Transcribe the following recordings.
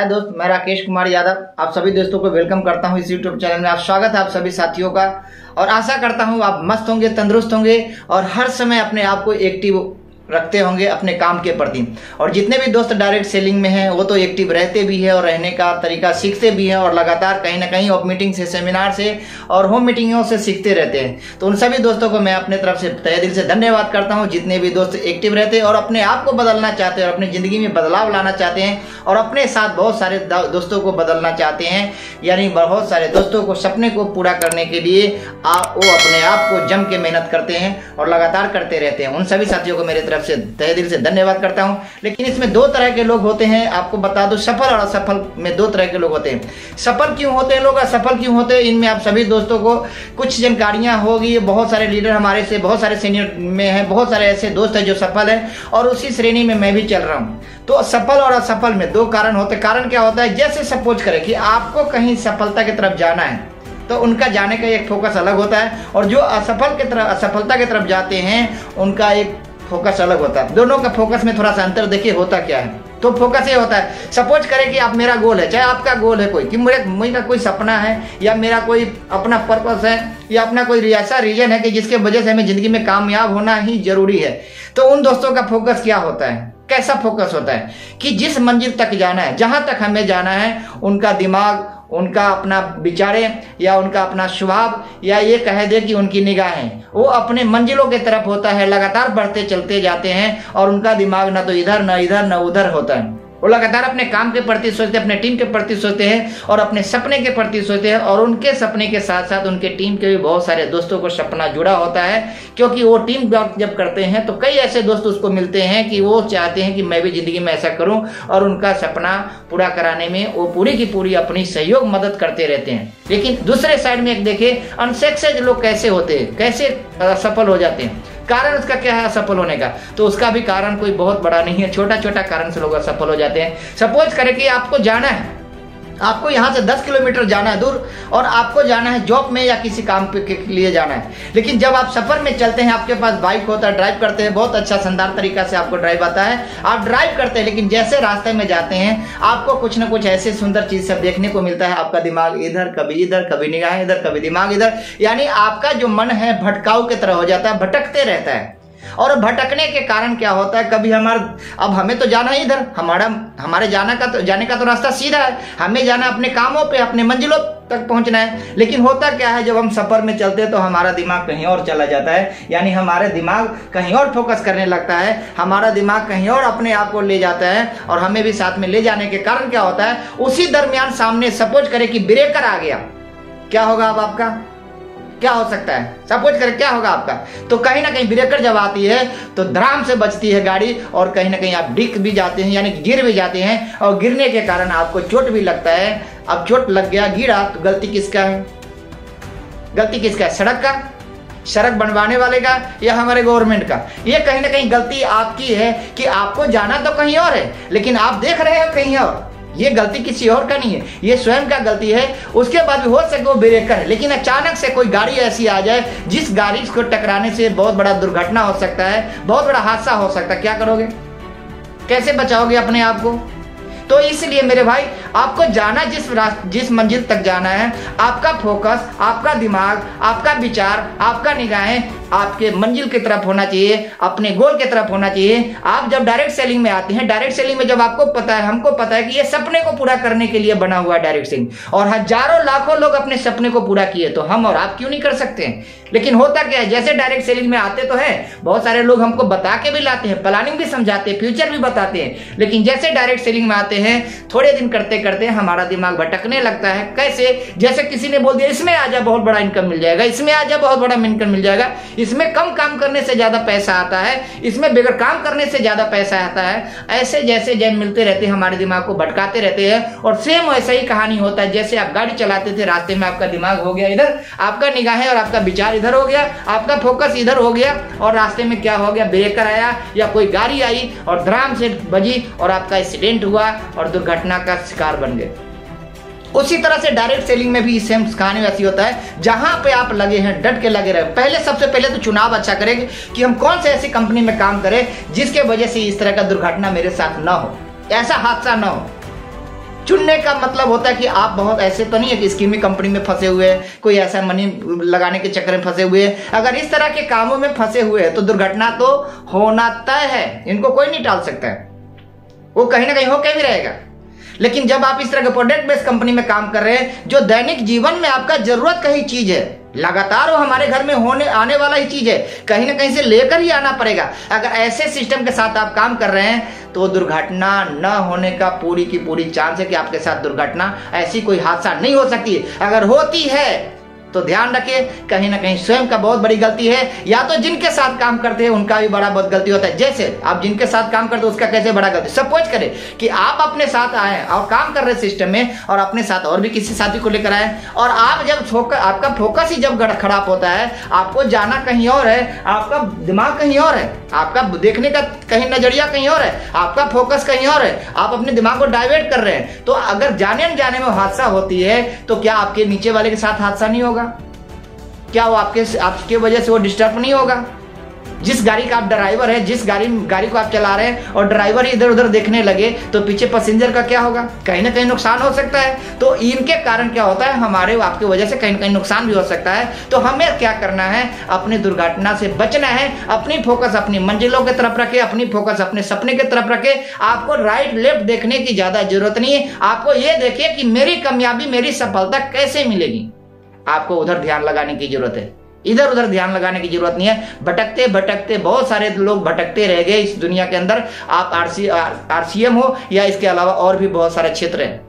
हाय दोस्त, मैं राकेश कुमार यादव आप सभी दोस्तों को वेलकम करता हूं इस यूट्यूब चैनल में। आप स्वागत है आप सभी साथियों का, और आशा करता हूं आप मस्त होंगे, तंदुरुस्त होंगे और हर समय अपने आप को एक्टिव रखते होंगे अपने काम के प्रति। और जितने भी दोस्त डायरेक्ट सेलिंग में हैं वो तो एक्टिव रहते भी हैं और रहने का तरीका सीखते भी हैं और लगातार कहीं ना कहीं ऑफ मीटिंग से, सेमिनार से और होम मीटिंगों से सीखते रहते हैं। तो उन सभी दोस्तों को मैं अपने तरफ से तहे दिल से धन्यवाद करता हूं। जितने भी दोस्त एक्टिव रहते हैं और अपने आप को बदलना चाहते हैं और अपनी ज़िंदगी में बदलाव लाना चाहते हैं और अपने साथ बहुत सारे दोस्तों को बदलना चाहते हैं, यानी बहुत सारे दोस्तों को सपने को पूरा करने के लिए वो अपने आप को जम के मेहनत करते हैं और लगातार करते रहते हैं। उन सभी साथियों को मेरे तरफ से तहे दिल से धन्यवाद करता हूं। लेकिन इसमें दो तरह के लोग होते हैं, आपको बता दो, सफल और असफल में दो तरह के लोग होते हैं। सफल क्यों होते हैं लोग, असफल क्यों होते हैं, इनमें आप सभी दोस्तों को कुछ जानकारियां होगी। बहुत सारे लीडर हमारे से, बहुत सारे सीनियर में हैं, बहुत सारे ऐसे दोस्त हैं जो सफल हैं और उसी श्रेणी में मैं भी चल रहा हूं। तो सफल और असफल में दो कारण होते हैं। कारण क्या होता है, जैसे सपोज करें कि आपको कहीं सफलता की तरफ जाना है तो उनका जाने का एक फोकस अलग होता है, और जो असफलता की तरफ जाते हैं उनका एक फोकस अलग होता है। दोनों का फोकस में थोड़ा सा अंतर देखिए होता क्या है। तो फोकस ये होता है, सपोज करें कि आप, मेरा गोल है, चाहे आपका गोल है कोई कि मेरा कोई सपना है या मेरा कोई अपना पर्पस है या अपना कोई ऐसा रीजन है कि जिसके वजह से हमें जिंदगी में कामयाब होना ही जरूरी है। तो उन दोस्तों का फोकस क्या होता है, कैसा फोकस होता है कि जिस मंजिल तक जाना है, जहां तक हमें जाना है, उनका दिमाग, उनका अपना विचारें या उनका अपना स्वभाव या ये कह दे कि उनकी निगाहें वो अपने मंजिलों की तरफ होता है। लगातार बढ़ते चलते जाते हैं और उनका दिमाग ना तो इधर ना इधर ना उधर होता है। वो लगातार अपने काम के प्रति सोचते हैं, अपने टीम के प्रति सोचते हैं और अपने सपने के प्रति सोचते हैं। और उनके सपने के साथ साथ उनके टीम के भी बहुत सारे दोस्तों को सपना जुड़ा होता है, क्योंकि वो टीम वर्क जब करते हैं तो कई ऐसे दोस्त उसको मिलते हैं कि वो चाहते हैं कि मैं भी जिंदगी में ऐसा करूं, और उनका सपना पूरा कराने में वो पूरी की पूरी अपनी सहयोग मदद करते रहते हैं। लेकिन दूसरे साइड में एक देखे अनसक्सेस लोग कैसे होते हैं, कैसे सफल हो जाते हैं। कारण उसका क्या है असफल होने का, तो उसका भी कारण कोई बहुत बड़ा नहीं है, छोटा छोटा कारण से लोग असफल हो जाते हैं। सपोज करें कि आपको जाना है, आपको यहाँ से 10 किलोमीटर जाना है दूर और आपको जाना है जॉब में या किसी काम के लिए जाना है। लेकिन जब आप सफर में चलते हैं, आपके पास बाइक होता है, ड्राइव करते हैं, बहुत अच्छा शानदार तरीका से आपको ड्राइव आता है, आप ड्राइव करते हैं। लेकिन जैसे रास्ते में जाते हैं आपको कुछ ना कुछ ऐसे सुंदर चीज सब देखने को मिलता है। आपका दिमाग इधर, कभी इधर, कभी निगाहें इधर, कभी दिमाग इधर, यानी आपका जो मन है भटकाऊ की तरह हो जाता है, भटकते रहता है। और भटकने के कारण क्या होता है, कभी अब हमें तो जाना ही इधर, हमारे जाने का तो रास्ता सीधा है, हमें जाना अपने कामों पे, अपने मंजिलों तक पहुंचना है। लेकिन होता क्या है, जब हम सफर में चलते हैं तो हमारा दिमाग कहीं और चला जाता है, यानी हमारे दिमाग कहीं और फोकस करने लगता है, हमारा दिमाग कहीं और अपने आप को ले जाता है। और हमें भी साथ में ले जाने के कारण क्या होता है, उसी दरमियान सामने सपोज करें कि ब्रेकर आ गया, क्या होगा अब आपका, क्या हो सकता है, सपोज करें क्या होगा आपका। तो कहीं ना कहीं ब्रेकर जब आती है तो धड़ाम से बचती है गाड़ी और कहीं ना कहीं आप डिग भी जाते हैं, यानी गिर भी जाते हैं, और गिरने के कारण आपको चोट भी लगता है। अब चोट लग गया, गिरा, तो गलती किसका है, गलती किसका है, सड़क का, सड़क बनवाने वाले का या हमारे गवर्नमेंट का। ये कहीं ना कहीं गलती आपकी है कि आपको जाना तो कहीं और है लेकिन आप देख रहे हैं कहीं और। ये गलती किसी और का नहीं है, ये स्वयं का गलती है। उसके बाद भी हो सके वो ब्रेकर है, लेकिन अचानक से कोई गाड़ी ऐसी आ जाए जिस गाड़ी को टकराने से बहुत बड़ा दुर्घटना हो सकता है, बहुत बड़ा हादसा हो सकता है। क्या करोगे, कैसे बचाओगे अपने आप को। तो इसलिए मेरे भाई, आपको जाना जिस मंजिल तक जाना है, आपका फोकस, आपका दिमाग, आपका विचार, आपका निगाहें आपके मंजिल की तरफ होना चाहिए, अपने गोल की तरफ होना चाहिए। आप जब डायरेक्ट सेलिंग में आते हैं, डायरेक्ट सेलिंग में जब आपको पता है, हमको पता है कि ये सपने को पूरा करने के लिए बना हुआ है डायरेक्ट सेलिंग, और हजारों लाखों लोग अपने सपने को पूरा किए, तो हम और आप क्यों नहीं कर सकते हैं। लेकिन होता क्या है, जैसे डायरेक्ट सेलिंग में आते तो है, बहुत सारे लोग हमको बता के भी लाते हैं, प्लानिंग भी समझाते हैं, फ्यूचर भी बताते हैं, लेकिन जैसे डायरेक्ट सेलिंग में आते हैं थोड़े दिन करते करते हमारा दिमाग भटकने लगता है। कैसे, जैसे किसी ने बोल दिया इसमें आ जा बहुत बड़ा इनकम मिल जाएगा, इसमें आ जा बहुत बड़ा इनकम मिल जाएगा, इसमें कम काम करने से ज्यादा पैसा आता है, इसमें बगैर काम करने से ज्यादा पैसा आता है। ऐसे जैसे जैन मिलते रहते हैं, हमारे दिमाग को भटकाते रहते हैं। और सेम वैसा ही कहानी होता है, जैसे आप गाड़ी चलाते थे, रास्ते में आपका दिमाग हो गया इधर, आपका निगाहें और आपका विचार इधर हो गया, आपका फोकस इधर हो गया, और रास्ते में क्या हो गया, ब्रेकर आया या कोई गाड़ी आई और धड़ाम से बजी और आपका एक्सीडेंट हुआ और दुर्घटना का शिकार बन गए। उसी तरह से डायरेक्ट सेलिंग में भी सेम कहानी वैसी होता है, जहां पे आप लगे हैं डट के लगे रहे। पहले सबसे पहले तो चुनाव अच्छा करें कि हम कौन से ऐसी कंपनी में काम करें जिसके वजह से इस तरह का दुर्घटना मेरे साथ ना हो, ऐसा हादसा ना हो। चुनने का मतलब होता है कि आप बहुत ऐसे तो नहीं है कि स्कीमी कंपनी में फंसे हुए हैं, कोई ऐसा मनी लगाने के चक्कर में फंसे हुए हैं। अगर इस तरह के कामों में फंसे हुए हैं तो दुर्घटना तो होना तय है, इनको कोई नहीं टाल सकता है, वो कहीं ना कहीं होके भी रहेगा। लेकिन जब आप इस तरह के प्रोडक्ट बेस्ड कंपनी में काम कर रहे हैं जो दैनिक जीवन में आपका जरूरत का ही चीज है, लगातार वो हमारे घर में होने आने वाला ही चीज है, कहीं ना कहीं से लेकर ही आना पड़ेगा। अगर ऐसे सिस्टम के साथ आप काम कर रहे हैं तो दुर्घटना न होने का पूरी की पूरी चांस है कि आपके साथ दुर्घटना, ऐसी कोई हादसा नहीं हो सकती है। अगर होती है तो ध्यान रखिए, कहीं ना कहीं स्वयं का बहुत बड़ी गलती है, या तो जिनके साथ काम करते हैं उनका भी बड़ा बहुत गलती होता है। जैसे आप जिनके साथ काम करते हैं उसका कैसे बड़ा गलती। सपोज करें कि आप अपने साथ आए और काम कर रहे सिस्टम में और अपने साथ और भी किसी साथी को लेकर आए, और आप जब आपका फोकस ही जब खराब होता है, आपको जाना कहीं और है, आपका दिमाग कहीं और है, आपका देखने का कहीं नजरिया कहीं और है, आपका फोकस कहीं और है, आप अपने दिमाग को डाइवर्ट कर रहे हैं, तो अगर जाने अनजाने में हादसा होती है तो क्या आपके नीचे वाले के साथ हादसा नहीं होगा? क्या वो आपके वजह से वो डिस्टर्ब नहीं होगा? जिस गाड़ी का आप ड्राइवर है, जिस गाड़ी को आप चला रहे हैं और ड्राइवर ही इधर उधर देखने लगे तो पीछे पैसेंजर का क्या होगा? कहीं ना कहीं नुकसान हो सकता है। तो इनके कारण क्या होता है, हमारे आपकी वजह से कहीं ना कहीं नुकसान भी हो सकता है। तो हमें क्या करना है, अपनी दुर्घटना से बचना है, अपनी फोकस अपनी मंजिलों की तरफ रखे, अपनी फोकस अपने सपने की तरफ रखे। आपको राइट लेफ्ट देखने की ज्यादा जरूरत नहीं है, आपको ये देखिए कि मेरी कामयाबी, मेरी सफलता कैसे मिलेगी। आपको उधर ध्यान लगाने की जरूरत है, इधर उधर ध्यान लगाने की जरूरत नहीं है। भटकते भटकते बहुत सारे लोग भटकते रह गए इस दुनिया के अंदर। आप RCM हो या इसके अलावा और भी बहुत सारे क्षेत्र हैं,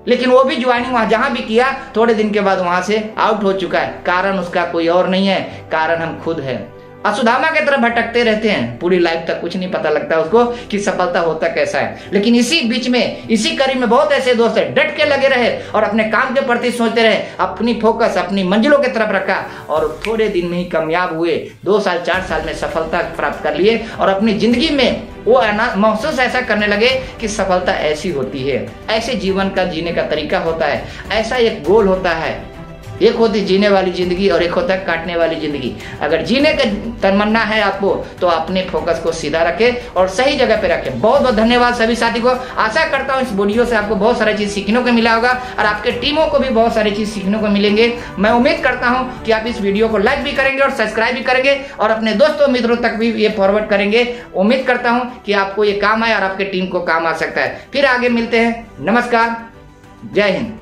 लेकिन वो भी ज्वाइनिंग वहां जहां भी किया थोड़े दिन के बाद वहां से आउट हो चुका है। कारण उसका कोई और नहीं है, कारण हम खुद हैं। असुदामा की तरफ भटकते रहते हैं, पूरी लाइफ तक कुछ नहीं पता लगता उसको कि सफलता होता कैसा है। लेकिन इसी बीच में, इसी कड़ी में बहुत ऐसे दोस्त हैं, डट के लगे रहे और अपने काम के प्रति सोचते रहे, अपनी फोकस अपनी मंजिलों की तरफ रखा और थोड़े दिन में ही कामयाब हुए। 2 साल 4 साल में सफलता प्राप्त कर लिए और अपनी जिंदगी में वो महसूस ऐसा करने लगे कि सफलता ऐसी होती है, ऐसे जीवन का जीने का तरीका होता है, ऐसा एक गोल होता है। एक होती जीने वाली जिंदगी और एक होता है काटने वाली जिंदगी। अगर जीने का तमन्ना है आपको तो अपने फोकस को सीधा रखें और सही जगह पे रखें। बहुत बहुत धन्यवाद सभी साथी को। आशा करता हूँ इस वीडियो से आपको बहुत सारी चीज सीखने को मिला होगा और आपके टीमों को भी बहुत सारी चीज सीखने को मिलेंगे। मैं उम्मीद करता हूँ कि आप इस वीडियो को लाइक भी करेंगे और सब्सक्राइब भी करेंगे और अपने दोस्तों मित्रों तक भी ये फॉरवर्ड करेंगे। उम्मीद करता हूँ कि आपको ये काम आए और आपके टीम को काम आ सकता है। फिर आगे मिलते हैं। नमस्कार, जय हिंद।